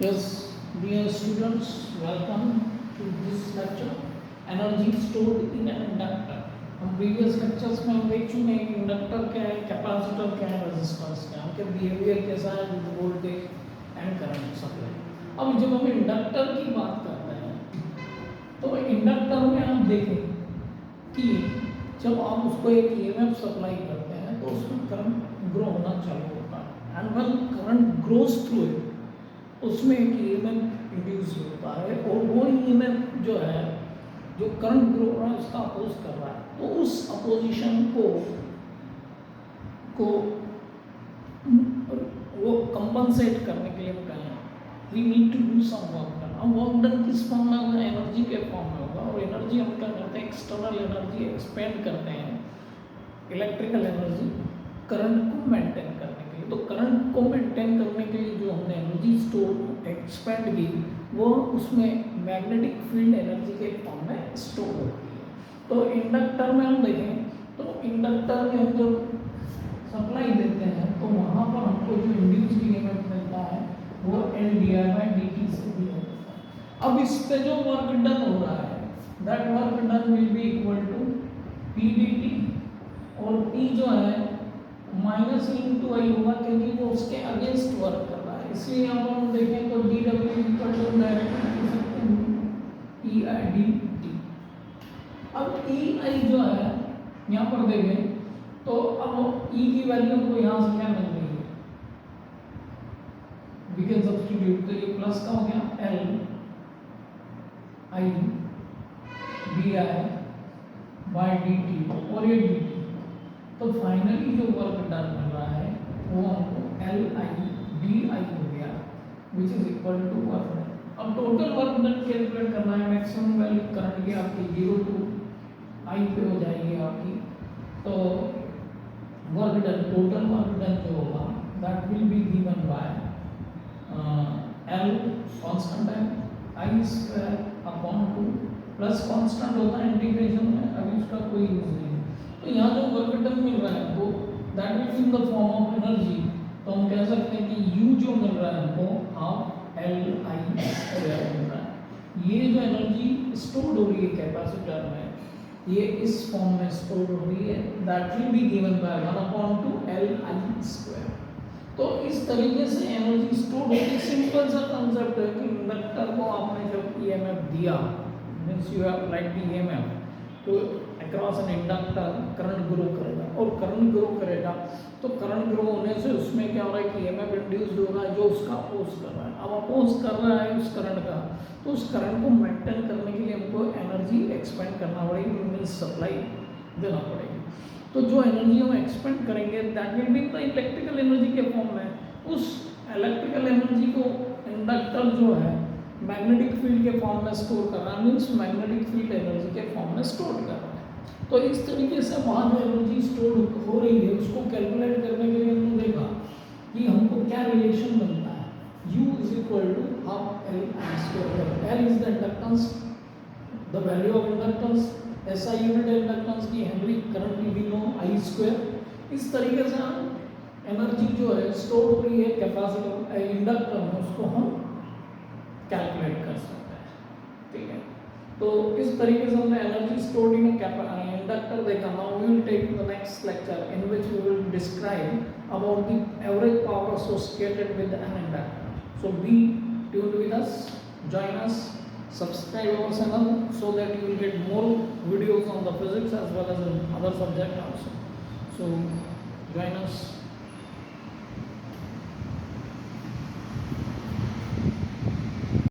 Yes, dear students, welcome to this lecture. Energy stored in an inductor. हम previous lectures में हम देख चुके हैं कि इंडक्टर क्या है, कैपेसिटर क्या है, रेजिस्टेंस क्या है, उनके बिहेवियर कैसा है with voltage and current supply. अब जब हम इंडक्टर की बात करते हैं तो इंडक्टर में हम देखें कि जब आप उसको एक ईएमएफ सप्लाई करते हैं तो उसमें करंट ग्रो होना चालू होता है and when current grows through it उसमें एक ईएमएफ इंड्यूस होता है और वो ईएमएफ जो है जो करंट ग्रो हो रहा है उसका अपोज कर रहा है, तो उस अपोजिशन को वो कंपनसेट करने के लिए हम कहें we need to do some work done. अब वर्क डन किस फॉर्म में होगा? एनर्जी के फॉर्म में होगा। और एनर्जी हम क्या करते हैं? एक्सटर्नल एनर्जी एक्सपेंड करते हैं, इलेक्ट्रिकल एनर्जी करंट को मेंटेन करने के लिए। तो करंट को मेंटेन करने के लिए जो हमने एनर्जी स्टोर एक्सपेंड की वो उसमें मैग्नेटिक फील्ड एनर्जी के फॉर्म में स्टोर होती है। तो इंडक्टर में हम देखें तो इंडक्टर में हम जब सप्लाई देते हैं तो वहाँ पर हमको जो इंड्यूस्ड ईएमएफ मिलता है वो L D I by D T से दिया जाता है। अब इस पे जो वर्क डन हो रहा है that work done will be equal to P D T, और पी जो है माइनस इंटू आई होगा क्योंकि वो उसके अगेंस्ट वर्क कर रहा है। इसलिए अब हम देखें तो D W equal to directly लिख सकते हैं ई आई डी टी। अब ई आई जो है यहाँ पर देखें तो अब ई की वैल्यू को यहाँ से क्या मिल रही है? वी कैन सब्स्टिट्यूट, तो ये प्लस का हो गया L I D I by D T और ये डी टी। तो फाइनली जो वर्क डन मिल रहा है वो हमको एल आई डी आई हो गया which is equal to work done. अब टोटल वर्क डन कैलकुलेट करना है। मैक्सिमम वैल्यू करंट की आपकी 0 टू आई पे हो जाएगी आपकी। तो work done, total work done जो होगा that will be given by L constant है आई स्क्वायर अपॉन 2 प्लस कांस्टेंट होता है इंटीग्रेशन में, अभी उसका कोई यूज नहीं। तो यहाँ जो वर्क डन मिल रहा है वो that will be in the form of energy. तो हम कह सकते हैं कि यू जो मिल रहा है हमको हाफ एल आई स्क्वायर मिल रहा है। ये जो एनर्जी स्टोर हो रही है कैपेसिटर में ये इस फॉर्म में स्टोर हो रही है that will be given by 1/2 L I square. तो इस तरीके से एनर्जी स्टोर होती है। सिंपल सा कंसेप्ट है कि इंडक्टर को आपने जब ईएमएफ दिया means you have like the EMF तो across an inductor current grow करेगा, और करंट ग्रो करेगा तो करंट ग्रो होने से उसमें क्या हो रहा है कि ईएमएफ इंड्यूस्ड हो रहा है जो उसका अपोज कर रहा है। अब अपोज कर रहा है उस करंट का, तो उस करंट को मेंटेन करने के लिए हमको एनर्जी एक्सपेंड करना पड़ेगी, मीन्स सप्लाई देना पड़ेगी। तो जो एनर्जी हम एक्सपेंड करेंगे that will be the electrical energy के फॉर्म में। उस इलेक्ट्रिकल एनर्जी को इंडक्टर जो है मैग्नेटिक फील्ड के फॉर्म में स्टोर कर रहा है, मीन्स मैग्नेटिक फील्ड एनर्जी के फॉर्म में स्टोर कर रहा है। तो इस तरीके से वहाँ जो एनर्जी स्टोर हो रही है उसको कैलकुलेट करने के लिए हमने देखा कि हमको क्या रिलेशन बनता है। U is equal to half L I square. L is the inductance, the value of inductance, ऐसा यूनिट है इंडक्टेंस की henry, current we know I square. इस तरीके से हम एनर्जी जो है स्टोर हो रही है कैपेसिटर इंडक्टर में उसको हम कैलकुलेट कर सकते हैं, ठीक है। तो इस तरीके से हमने एनर्जी स्टोर्ड इन इंडक्टर देखा। Now we will take the next lecture in which we will describe about the average power associated with an inductor. So be tuned with us, join us, subscribe our channel so that you will get more videos on the physics as well as other subject also. So join us.